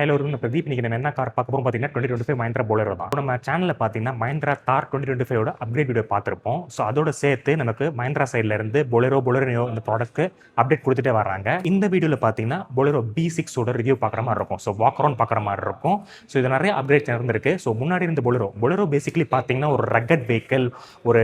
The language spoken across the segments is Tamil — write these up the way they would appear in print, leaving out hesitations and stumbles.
ஹலோ பிரதீப், இன்னைக்கு நம்ம என்ன கார் பார்க்க போகிறோம் பார்த்தீங்கன்னா 2025 மஹிந்திரா போலரோ தான். நம்ம சேனலில் பார்த்தீங்கன்னா மஹிந்திரா தார் 2025 அப்டேட் வீடியோ பார்த்துருப்போம். ஸோ அதோட சேர்த்து நமக்கு மஹிந்திரா சைடில் இருந்து போலரோ இந்த ப்ராடக்ட்க்கு அப்டேட் கொடுத்துட்டே வராங்க. இந்த வீடியோவில் பார்த்தீங்கன்னா போலரோ B6 ரிவ்யூ பார்க்குற மாதிரி இருக்கும். ஸோ வாக் அரௌண்ட் பார்க்குற மாதிரி இருக்கும். ஸோ இது நிறைய அப்டேட் இருந்திருக்கு. ஸோ முன்னாடி இருந்த போலரோ பேசிக்கலி பார்த்தீங்கன்னா ஒரு ரக்கட் வெஹிக்கிள், ஒரு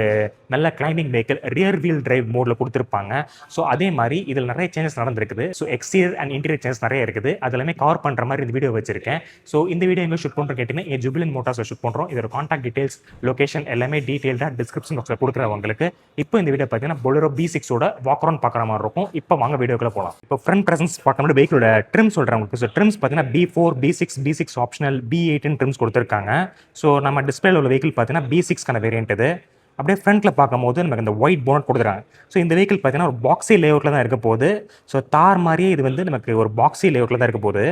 நல்ல climbing vehicle, rear wheel drive மோடில் கொடுத்துருப்பாங்க. ஸோ அதே மாதிரி இதில் நிறைய சேஞ்சஸ் நடந்திருக்குது. So exterior and interior changes நிறைய இருக்குது. அது எல்லாமே கவர் பண்ணுற மாதிரி இந்த வீடியோ வச்சிருக்கேன். ஸோ இந்த வீடியோ எங்கே ஷூட் பண்ணுறோம் கேட்டிங்கன்னா ஜுபிலன் மோட்டார்ஸில் ஷூட் பண்ணுறோம். இதோட கான்டாக்ட் டீடைல்ஸ், லொகேஷன் எல்லாமே டீட்டெயில்டாக டிஸ்கிரிப்ஷன் பாக்ஸில் கொடுக்குறவங்களுக்கு. இப்போ இந்த வீடியோ பார்த்தீங்கன்னா போலரோ B6 வாக் அரௌண்ட் பார்க்குற மாதிரி இருக்கும். இப்போ வாங்க வீடியோக்குள்ள போகலாம். இப்போ ஃப்ரண்ட் பிரசன்ஸ் பார்க்கணும், வெஹிக்கிளோட ட்ரிம் சொல்கிறேன் உங்களுக்கு. ஸோ ட்ரிம்ஸ் பார்த்தீங்கன்னா B4, B6 optional, B8 trims கொடுத்துருக்காங்க. ஸோ நம்ம டிஸ்பிளேல உள்ள வெஹிக்கிள் பார்த்தீங்கன்னா B6 வேரியன்ட் இது. அப்படியே ஃப்ரண்ட்டில் பார்க்கும்போது நமக்கு இந்த ஒயிட் போனட் கொடுத்துறாங்க. ஸோ இந்த வெஹிக்கிள் பார்த்தீங்கன்னா ஒரு பாக்ஸி லேஅவுட்டில் தான் இருக்க போகுது. ஸோ தார் மாதிரியே இது வந்து நமக்கு ஒரு பாக்ஸி லேஅவுட்டில் தான் இருக்க போகுது.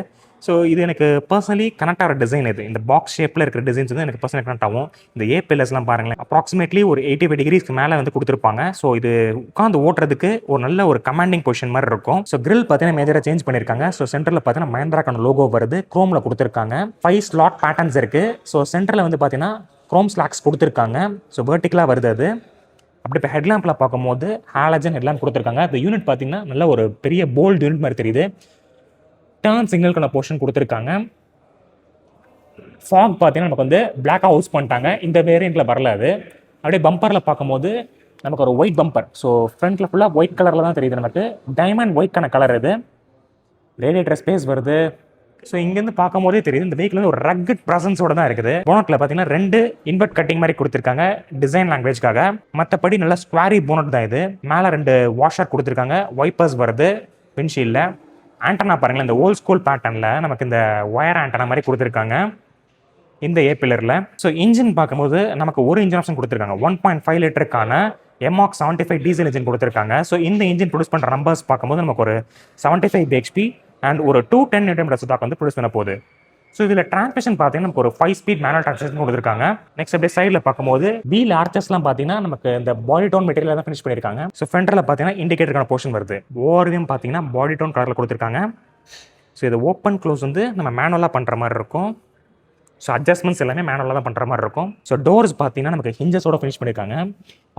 ஸோ இது எனக்கு பர்சனலி கனெக்ட் ஆகிற டிசைன். இது இந்த பாக்ஸ் ஷேப்பில் இருக்கிற டிசைன்ஸ் வந்து எனக்கு பர்சனலி கனெக்ட் ஆகும். இந்த பில்லர்ஸ்லாம் பாருங்களேன், அப்ராக்சிமேட்லி ஒரு 85 டிகிரிஸ்க்கு மேலே வந்து கொடுத்துருப்பாங்க. ஸோ இது உட்காந்து ஓட்டுறதுக்கு ஒரு நல்ல ஒரு கமாண்டிங் பொசிஷன் மாதிரி இருக்கும். ஸோ கிரில் பார்த்தீங்கன்னா மேஜராக சேஞ்ச் பண்ணியிருக்காங்க. ஸோ சென்டரில் பார்த்தீங்கன்னா மஹிந்திராக்கான லோகோ வருது, குரோமில் கொடுத்துருக்காங்க. 5 ஸ்லாட் பேட்டர்ன்ஸ் இருக்குது. ஸோ சென்டரில் வந்து பார்த்தீங்கன்னா குரோம் ஸ்லாக்ஸ் கொடுத்துருக்காங்க. ஸோ வெர்டிக்கலாக வருது அது. அப்படி இப்போ ஹெட்லாம்பில் பார்க்கும்போது ஹாலஜன் ஹெட்லாம்ப் கொடுத்துருக்காங்க. இந்த யூனிட் பார்த்தீங்கன்னா நல்ல ஒரு பெரிய போல்டு யூனிட் மாதிரி தெரியுது. டர்ன் சிக்னலுக்கான போர்ஷன் கொடுத்துருக்காங்க. ஃபாக் பார்த்தீங்கன்னா நமக்கு வந்து பிளாக்காக ஹவுஸ் பண்ணிட்டாங்க. இந்த வேரியண்ட்டில் வரல அது. அப்படியே பம்பரில் பார்க்கும்போது நமக்கு ஒரு ஒயிட் பம்பர். ஸோ ஃப்ரண்ட்டில் ஃபுல்லாக ஒயிட் கலரில் தான் தெரியுது நமக்கு. டைமண்ட் ஒயிட்கான கலர் இது. ரேடியேட்டர் ஸ்பேஸ் வருது. ஸோ இங்கேருந்து பார்க்கும் போதே தெரியுது இந்த வெஹிக்கிள் வந்து ஒரு ரக்கட் ப்ரெசன்ஸோட தான் இருக்குது. போனட்டில் பார்த்தீங்கன்னா 2 இன்வெர்ட் கட்டிங் மாதிரி கொடுத்துருக்காங்க டிசைன் லாங்குவேஜ்க்காக. மற்றபடி நல்லா ஸ்குவாரி போனட் தான் இது. மேலே 2 வாஷர் கொடுத்துருக்காங்க, வைப்பர்ஸ் வருது விண்ட்ஷீல்டில். ஆண்டனா பாருங்களேன், இந்த ஓல்ட் ஸ்கூல் பேட்டர்னில் நமக்கு இந்த ஒயர் ஆண்டனா மாதிரி கொடுத்துருக்காங்க இந்த பில்லரில். ஸோ இன்ஜின் பார்க்கும்போது நமக்கு ஒரு இன்ஜின் ஆப்ஷன் கொடுத்துருக்காங்க. 1.5 லிட்டருக்கான MOX 75 டீசல் இன்ஜின் கொடுத்துருக்காங்க. ஸோ இந்த இன்ஜின் ப்ரொடியூஸ் பண்ணுற நம்பர்ஸ் பார்க்கும்போது நமக்கு ஒரு 75 bhp அண்ட் ஒரு 210 Nm டாக் வந்து ப்ரொடியூஸ் பண்ண போகுது. ஸோ இதில் டிரான்ஸ்மிஷன் பார்த்தீங்கன்னா நமக்கு ஒரு 5 ஸ்பீட் மேனுவல் டிரான்ஸ்மிஷன் கொடுத்துருக்காங்க. நெக்ஸ்ட் அப்படியே சைடில் பார்க்கும்போது வீல் ஆர்ச்சஸ்லாம் பார்த்தீங்கன்னா நமக்கு இந்த பாடி டோன் மெட்டீரியல் தான் ஃபினிஷ் பண்ணியிருக்காங்க. ஸோ ஃப்ரண்ட்டில் பார்த்தீங்கன்னா இண்டிகேட்டருக்கான போர்ஷன் வருது. ஓவர்வியூம் பார்த்தீங்கன்னா பாடி டோன் கலரில் கொடுத்துருக்காங்க. ஸோ இது ஓப்பன் க்ளோஸ் வந்து நம்ம மேனுவலாக பண்ணுற மாதிரி இருக்கும். ஸோ அட்ஜஸ்ட்மெண்ட்ஸ் எல்லாமே மேனுவலாக தான் பண்ணுற மாதிரி இருக்கும். ஸோ டோர்ஸ் பார்த்தீங்கன்னா நமக்கு ஹிஞ்சஸோட ஃபினிஷ் பண்ணியிருக்காங்க.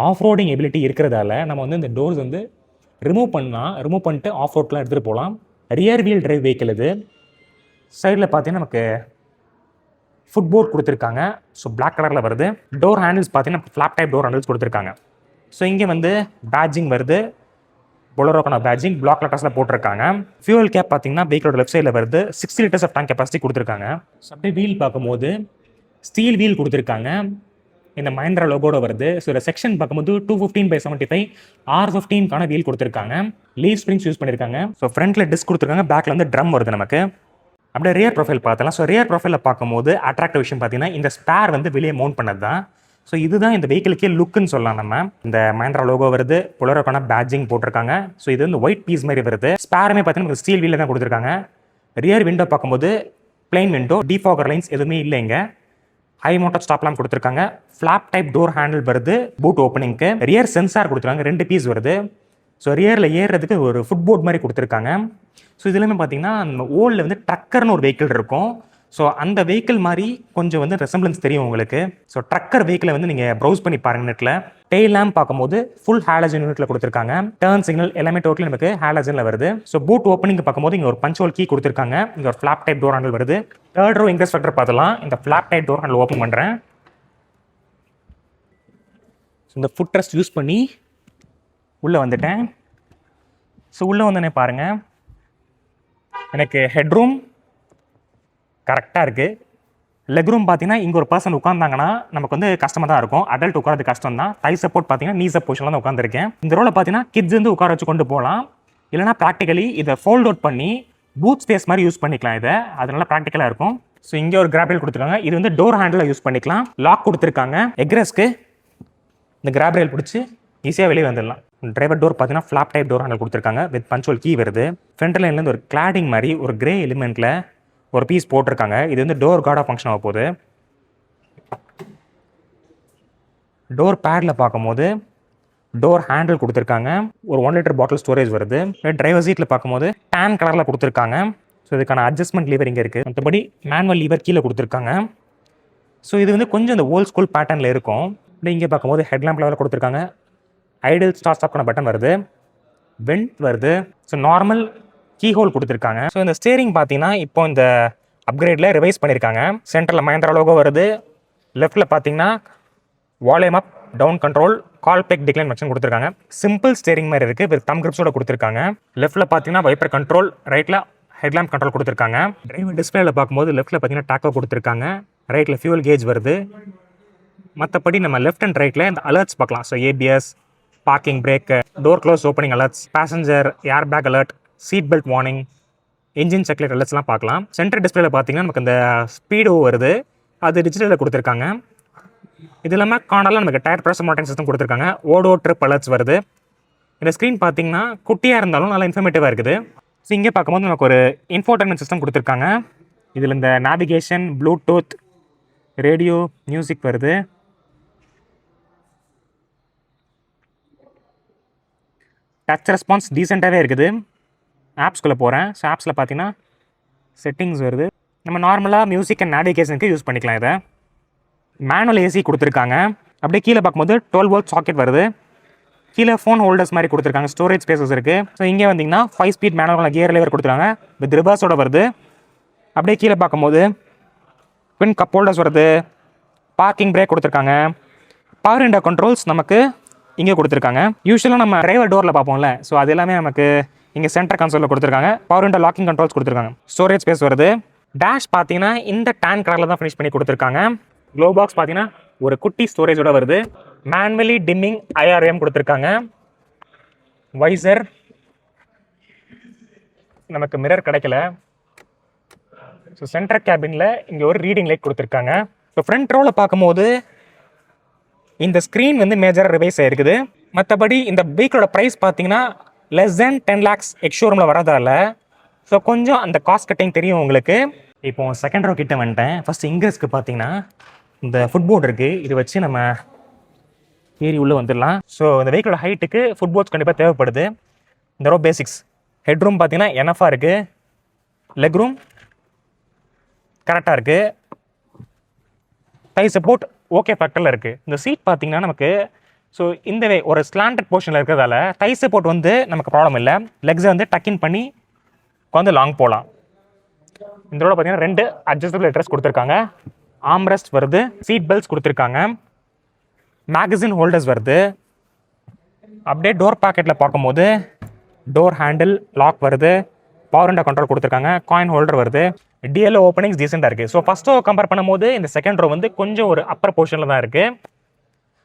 ஆஃப் ரோடிங் எபிலிட்டி இருக்கிறதால நம்ம வந்து இந்த டோர்ஸ் வந்து ரிமூவ் பண்ணிட்டு ஆஃப் ரோட்லாம் எடுத்துகிட்டு போகலாம். ரியர் வீல் டிரைவ் வெஹிக்கிள் இது. சைடில் பார்த்தீங்கன்னா நமக்கு ஃபுட்போர்ட் கொடுத்துருக்காங்க. ஸோ பிளாக் கலரில் வருது. டோர் ஹேண்டில்ஸ் பார்த்தீங்கன்னா ஃப்ளாப் டைப் டோர் ஹேண்டில்ஸ் கொடுத்துருக்காங்க. ஸோ இங்கே வந்து பேட்ஜிங் வருது, போலரோக்கான பேட்ஜிங் பிளாக் லெட்டர்ஸில் போட்டிருக்காங்க. ஃபியூவல் கேப் பார்த்தீங்கன்னா வெஹிக்கிளோட லெஃப்ட் சைடில் வருது. 60 லிட்டர்ஸ் ஆஃப் டேங்க் கெப்பாசிட்டி கொடுத்துருக்காங்க. ஸோ அப்படியே வீல் பார்க்கும்போது ஸ்டீல் வீல் கொடுத்துருக்காங்க. இந்த மஹிந்திரா லோகோட வருது. ஸோ இந்த செக்ஷன் பார்க்கும்போது 215/75 R15க்கான வீல் கொடுத்துருக்காங்க. லீவ் ஸ்ப்ரிங்ஸ் யூஸ் பண்ணியிருக்காங்க. ஸோ ஃப்ரண்ட்டில் டிஸ்க் கொடுத்துருக்காங்க, பேக்கில் வந்து ட்ரம் வருது நமக்கு. அப்படியே ரியர் ப்ரொஃபைல் பார்த்தலாம். ஸோ ரியர் ப்ரொஃபைலில் பார்க்கும்போது அட்ராக்டிவ் விஷயம் பார்த்தீங்கன்னா இந்த ஸ்பேர் வந்து வெளியே மவுண்ட் பண்ணது தான். ஸோ இதுதான் இந்த வெஹிக்கிளுக்கே லுக்குன்னு சொல்லலாம். நம்ம இந்த மஹிந்திரா லோகோ வருது, போலரோக்கான பேட்ஜிங் போட்டிருக்காங்க. ஸோ இது வந்து ஒயிட் பீஸ் மாதிரி வருது. ஸ்பேருமே பார்த்தீங்கன்னா ஸ்டீல் வீலில் தான் கொடுத்துருக்காங்க. ரியர் விண்டோ பார்க்கும்போது பிளைன் விண்டோ, டிஃபாகர் லைன்ஸ் எதுவுமே இல்லைங்க. ஹை மோட்டார் ஸ்டாப்லாம் கொடுத்துருக்காங்க. ஃப்ளாப் டைப் டோர் ஹேண்டில் வருது பூட் ஓப்பனிங்க்கு. ரியர் சென்சார் கொடுத்துருக்காங்க, 2 பீஸ் வருது. ஸோ ரியரில் ஏறுறதுக்கு ஒரு ஃபுட்போர்ட் மாதிரி கொடுத்துருக்காங்க. ஸோ இதுலையுமே பார்த்தீங்கன்னா நம்ம ஓல்டில் வந்து ட்ரக்கர்னு ஒரு வெஹிக்கிள் இருக்கும். ஸோ அந்த வெஹிக்கிள் மாதிரி கொஞ்சம் வந்து ரெசம்பிளன்ஸ் தெரியும் உங்களுக்கு. ஸோ ட்ரக்கர் வெஹிக்கிளை வந்து நீங்கள் ப்ரௌஸ் பண்ணி பாருங்க நெட்டில். டெயில் லேம்ப் பார்க்கும்போது ஃபுல் ஹாலஜன் யூனிட்ல கொடுத்துருக்காங்க. டர்ன் சிக்னல் எல்லாமே டோட்டலி நமக்கு ஹாலஜனில் வருது. ஸோ பூட் ஓப்பனிங் பார்க்கும்போது இங்கே ஒரு பஞ்ச் ஹோல் கீ கொடுத்துருக்காங்க. இங்கே ஒரு ஃப்ளாப் டைப் டோர் ஹேண்டில் வருது. தேர்ட் ரோ இன்க்ரஸ் ஃபேக்டர் பார்த்தலாம். இந்த flop type door handle open பண்ணுறேன். ஸோ இந்த ஃபுட் ரெஸ்ட் யூஸ் பண்ணி உள்ளே வந்துட்டேன். ஸோ உள்ளே வந்தோடனே பாருங்கள், எனக்கு ஹெட்ரூம் கரெக்டாக இருக்குது. லெக் ரூம் பார்த்தீங்கன்னா இங்கே ஒரு பர்சன் உட்காந்தாங்கன்னா நமக்கு வந்து கஷ்டமாக தான் இருக்கும். அடல்ட் உட்காரது கஷ்டம் தான். தை சப்போர்ட் பார்த்தீங்கன்னா நீ சப் பொசிஷனில் தான் உட்காந்துருக்கேன். இந்த ரோவில் பார்த்தீங்கன்னா கிட்ஸ் வந்து உட்கார வச்சு கொண்டு போகலாம். இல்லைனா ப்ராக்டிக்கலி இதை ஃபோல்ட் அவுட் பண்ணி பூத் ஸ்பேஸ் மாதிரி யூஸ் பண்ணிக்கலாம். இதை அதனால ப்ராக்டிக்கலாக இருக்கும். ஸோ இங்கே ஒரு கிராப் கொடுத்துருக்காங்க. இது வந்து டோர் ஹேண்டில் யூஸ் பண்ணிக்கலாம். லாக் கொடுத்துருக்காங்க. எக்ரெஸ்க்கு இந்த கிராப் ரயில் பிடிச்சி ஈஸியாக வெளியே வந்துடலாம். டிரைவர் டோர் பார்த்தீங்கன்னா ஃப்ளாப் டைப் டோர் ஹேண்டில் கொடுத்துருக்காங்க வித் பஞ்சுவல் கீ வருது. ஃப்ரண்ட் லைன்லேருந்து ஒரு கிளாடிங் மாதிரி ஒரு கிரே எலிமெண்ட்டில் ஒரு பீஸ் போட்டிருக்காங்க. இது வந்து டோர் கார்டாக ஃபங்க்ஷன் ஆக போகுது. டோர் பேடில் பார்க்கும்போது டோர் ஹேண்டில் கொடுத்துருக்காங்க. ஒரு 1 லிட்டர் பாட்டில் ஸ்டோரேஜ் வருது. டிரைவர் சீட்டில் பார்க்கும்போது டேன் கலரில் கொடுத்துருக்காங்க. ஸோ இதுக்கான அட்ஜஸ்ட்மெண்ட் லீவர் இங்கே இருக்குது. மற்றபடி மேனுவல் லீவர் கீழே கொடுத்துருக்காங்க. ஸோ இது வந்து கொஞ்சம் இந்த ஓல்ட் ஸ்கூல் பேட்டர்னில் இருக்கும். இப்படி இங்கே பார்க்கும்போது ஹெட்லாம்ப் லெவலில் கொடுத்துருக்காங்க. ஐடியல் ஸ்டார்ட் ஸ்டாப்க்கான பட்டன் வருது, வெண்ட் வருது. ஸோ நார்மல் கீ ஹோல் கொடுத்துருக்காங்க. ஸோ இந்த ஸ்டேரிங் பார்த்தீங்கன்னா இப்போ இந்த அப்கிரேடில் ரிவைஸ் பண்ணியிருக்காங்க. சென்டரில் மஹேந்திரா லோகோ வருது. லெஃப்ட்டில் பார்த்தீங்கன்னா volume up down control, call back decline mention கொடுத்துருக்காங்க. சிம்பிள் ஸ்டேரிங் மாதிரி இருக்குது, வித் தம் கிரிப்ஸோட கொடுத்துருக்காங்க. லெஃப்ட்டில் பார்த்தீங்கன்னா வைப்பர் கண்ட்ரோல், ரைட்டில் ஹெட்லாம்ப் கண்ட்ரோல் கொடுத்துருக்காங்க. டிரைவர் டிஸ்பிளேல பார்க்கும்போது லெஃப்ட்டில் பார்த்தீங்கன்னா டாக்கோ கொடுத்துருக்காங்க, ரைட்டில் ஃபியூல் கேஜ் வருது. மற்றபடி நம்ம லெஃப்ட் அண்ட் ரைட்டில் இந்த அலர்ட்ஸ் பார்க்கலாம். So ABS, parking brake, door close opening alerts, passenger air bag alert, seat belt warning, engine check light அலர்ட்ஸ்லாம் பார்க்கலாம். சென்டர் டிஸ்பிளேல பார்த்தீங்கன்னா நமக்கு இந்த ஸ்பீடோ வருது, அது டிஜிட்டலில் கொடுத்துருக்காங்க. இது இல்லாமல் கார்னரில் நமக்கு டயர் ப்ரெஷர் மானிட்டரிங் சிஸ்டம் கொடுத்துருக்காங்க. ஓடோ ட்ரிப் அலர்ட்ஸ் வருது. இந்த ஸ்க்ரீன் பார்த்தீங்கன்னா குட்டியாக இருந்தாலும் நல்லா இன்ஃபர்மேட்டிவாக இருக்குது. ஸோ இங்கே பார்க்கும்போது நமக்கு ஒரு இன்ஃபோடெயின்மென்ட் சிஸ்டம் கொடுத்துருக்காங்க. இதில் இந்த நேவிகேஷன், ப்ளூடூத், ரேடியோ, மியூசிக் வருது. டச் ரெஸ்பான்ஸ் டீசெண்டாகவே இருக்குது. ஆப்ஸ்குள்ளே போகிறேன். ஸோ ஆப்ஸில் பார்த்தீங்கன்னா செட்டிங்ஸ் வருது. நம்ம நார்மலாக மியூசிக் அண்ட் நேவிகேஷனுக்கு யூஸ் பண்ணிக்கலாம். இதை மேனுவல் ஏசி கொடுத்துருக்காங்க. அப்படியே கீழே பார்க்கும்போது 12 வோல்ட் சாக்கெட் வருது. கீழே ஃபோன் ஹோல்டர்ஸ் மாதிரி கொடுத்துருக்காங்க, ஸ்டோரேஜ் ஸ்பேசஸ் இருக்குது. ஸோ இங்கே வந்தீங்கன்னா 5 ஸ்பீட் மேனுவல் கியர் லிவர் கொடுத்துருக்காங்க, வித் ரிவர்ஸோட வருது. அப்படியே கீழே பார்க்கும்போது பின் கப் ஹோல்டர்ஸ் வருது, பார்க்கிங் பிரேக் கொடுத்துருக்காங்க. பவர் விண்டோ கண்ட்ரோல்ஸ் நமக்கு இங்கே கொடுத்துருக்காங்க. யூஸ்வலாக நம்ம டிரைவர் டோரில் பார்ப்போம்ல, ஸோ அது எல்லாமே நமக்கு இங்கே சென்டர் கன்சோலில் கொடுத்துருக்காங்க. பவர் விண்டோ லாக்கிங் கண்ட்ரோல்ஸ் கொடுத்துருக்காங்க. ஸ்டோரேஜ் ஸ்பேஸ் வருது. டேஷ் பார்த்தீங்கன்னா இந்த டேன் கலரில் தான் ஃபினிஷ் பண்ணி கொடுத்துருக்காங்க. க்ளோ பாக்ஸ் பார்த்தீங்கன்னா ஒரு குட்டி ஸ்டோரேஜோட வருது. மேனுவலி டிம்மிங் ஐஆர்எம் கொடுத்துருக்காங்க. வைசர், நமக்கு மிரர் கிடைக்கல. ஸோ சென்டர் கேபினில் இங்கே ஒரு ரீடிங் லைட் கொடுத்துருக்காங்க. ஸோ ஃப்ரண்ட் ரோவில் பார்க்கும்போது இந்த ஸ்க்ரீன் வந்து மேஜராக ரிவைஸ் ஆகிருக்குது. மற்றபடி இந்த பைக்கோட ப்ரைஸ் பார்த்தீங்கன்னா லெஸ் தென் 10 lakhs எக்ஸ்ஷோரூமில் வரதால ஸோ கொஞ்சம் அந்த காஸ்ட் கட்டிங் தெரியும் உங்களுக்கு. இப்போ செகண்ட் ரோ கிட்ட வந்துட்டேன். ஃபஸ்ட் இங்கிரஸ்க்கு பார்த்தீங்கன்னா இந்த ஃபுட்போர்ட் இருக்குது, இது வச்சு நம்ம ஏறி உள்ளே வந்துடலாம். ஸோ இந்த வெஹிக்கிளோட ஹைட்டுக்கு ஃபுட்போர்ட்ஸ் கண்டிப்பாக தேவைப்படுது. இந்த ரோ பேசிக்ஸ். ஹெட் ரூம் பார்த்தீங்கன்னா எனஃபாக இருக்குது, லெக் ரூம் கரெக்டாக இருக்குது, டை சப்போர்ட் ஓகே ஃபேக்டரில் இருக்குது. இந்த சீட் பார்த்தீங்கன்னா நமக்கு ஸோ இந்த ஒரு ஸ்லாண்டட் போர்ஷனில் இருக்கிறதால டை சப்போர்ட் வந்து நமக்கு ப்ராப்ளம் இல்லை. லெக்ஸை வந்து டக்கின் பண்ணி உட்காந்து லாங் போகலாம். இந்த ரோட பார்த்தீங்கன்னா 2 அட்ஜஸ்டபிள் ட்ரெஸ் கொடுத்துருக்காங்க, ஆம்ரெஸ்ட் வருது, சீட் பெல்ட்ஸ் கொடுத்துருக்காங்க, மேகசின் ஹோல்டர்ஸ் வருது. அப்படியே டோர் பாக்கெட்டில் பார்க்கும்போது டோர் ஹேண்டில் லாக் வருது, பவர் விண்டோ கண்ட்ரோல் கொடுத்துருக்காங்க, காயின் ஹோல்டர் வருது. டிஎல்ஓ ஓப்பனிங்ஸ் டீசெண்டாக இருக்குது. ஸோ ஃபஸ்ட் ரோ கம்பேர் பண்ணும்போது இந்த செகண்ட் ரோ வந்து கொஞ்சம் ஒரு அப்பர் போர்ஷனில் தான் இருக்குது.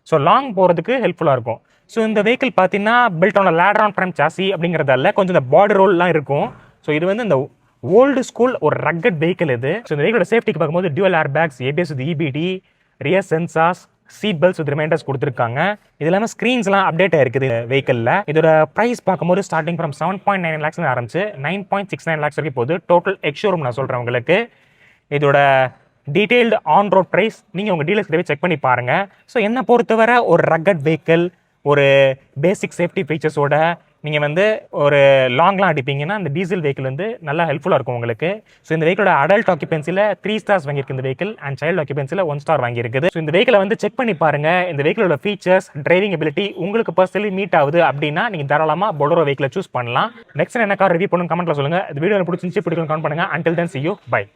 ஸோ லாங் போகிறதுக்கு ஹெல்ப்ஃபுல்லாக இருக்கும். ஸோ இந்த வெஹிக்கிள் பார்த்தீங்கன்னா built on ladder on frame chassis அப்படிங்கிறதால கொஞ்சம் இந்த பாடி ரோல்லாம் இருக்கும். ஸோ இது வந்து இந்த ஓல்டு ஸ்கூல் ஒரு ரக்கட் வெஹிக்கிள் இது. ஸோ இந்த வெஹிக்கிளோட சேஃப்டிக்கு பார்க்கும்போது dual air bags, ABS with EBD, rear sensors, seat belts with reminders கொடுத்துருக்காங்க. இது இல்லாமல் ஸ்க்ரீன்ஸ்லாம் அப்டேட் ஆயிருக்குது வெஹிக்கிளில். இதோட ப்ரைஸ் பார்க்கும்போது ஸ்டார்டிங் ஃப்ரம் 7.9 lakhs ஆரம்பிச்சு 9.69 lakhs வரைக்கும் போகுது. டோட்டல் எக்ஸ்ஷோரூம் நான் சொல்கிறேன் உங்களுக்கு. இதோட டீட்டெயில்டு ஆன் ரோட் ப்ரைஸ் நீங்கள் உங்கள் டீலர்ஸ் கிட்டே செக் பண்ணி பாருங்கள். ஸோ என்னை பொறுத்தவரை ஒரு ரக்கட் வெஹிக்கிள், ஒரு பேசிக் சேஃப்டி ஃபீச்சர்ஸோட நீங்கள் வந்து ஒரு லாங்லாம் அடிப்பீங்கன்னா இந்த டீசல் வெஹிக்கிள் வந்து நல்லா ஹெல்ப்ஃபுல்லாக இருக்கும் உங்களுக்கு. ஸோ இந்த வெஹிக்கிளோட அடல்ட் ஆக்கியபென்சியில் 3 stars வாங்கியிருக்கு இந்த வெஹிக்கிள், அண்ட் சைல்டு ஆக்கியபென்சியில் 1 star வாங்கியிருக்குது. ஸோ இந்த வெஹிக்கிளை வந்து செக் பண்ணி பாருங்கள். இந்த வெஹிக்கிளோட ஃபீச்சர்ஸ், டிரைவிங் எபிலிட்டி உங்களுக்கு பர்சனலி மீட் ஆகுது அப்படின்னா நீங்கள் தாராளமாக பொலரோ வெஹிக்கிளை சூஸ் பண்ணலாம். நெக்ஸ்ட் என்ன கார் ரிவ்யூ பண்ணணும் கமெண்ட்டில் சொல்லுங்கள். இந்த வீடியோ பிடிச்சிருந்துச்சு, பிடிக்கணும் கமெண்ட் பண்ணுங்கள். Until then see you, bye.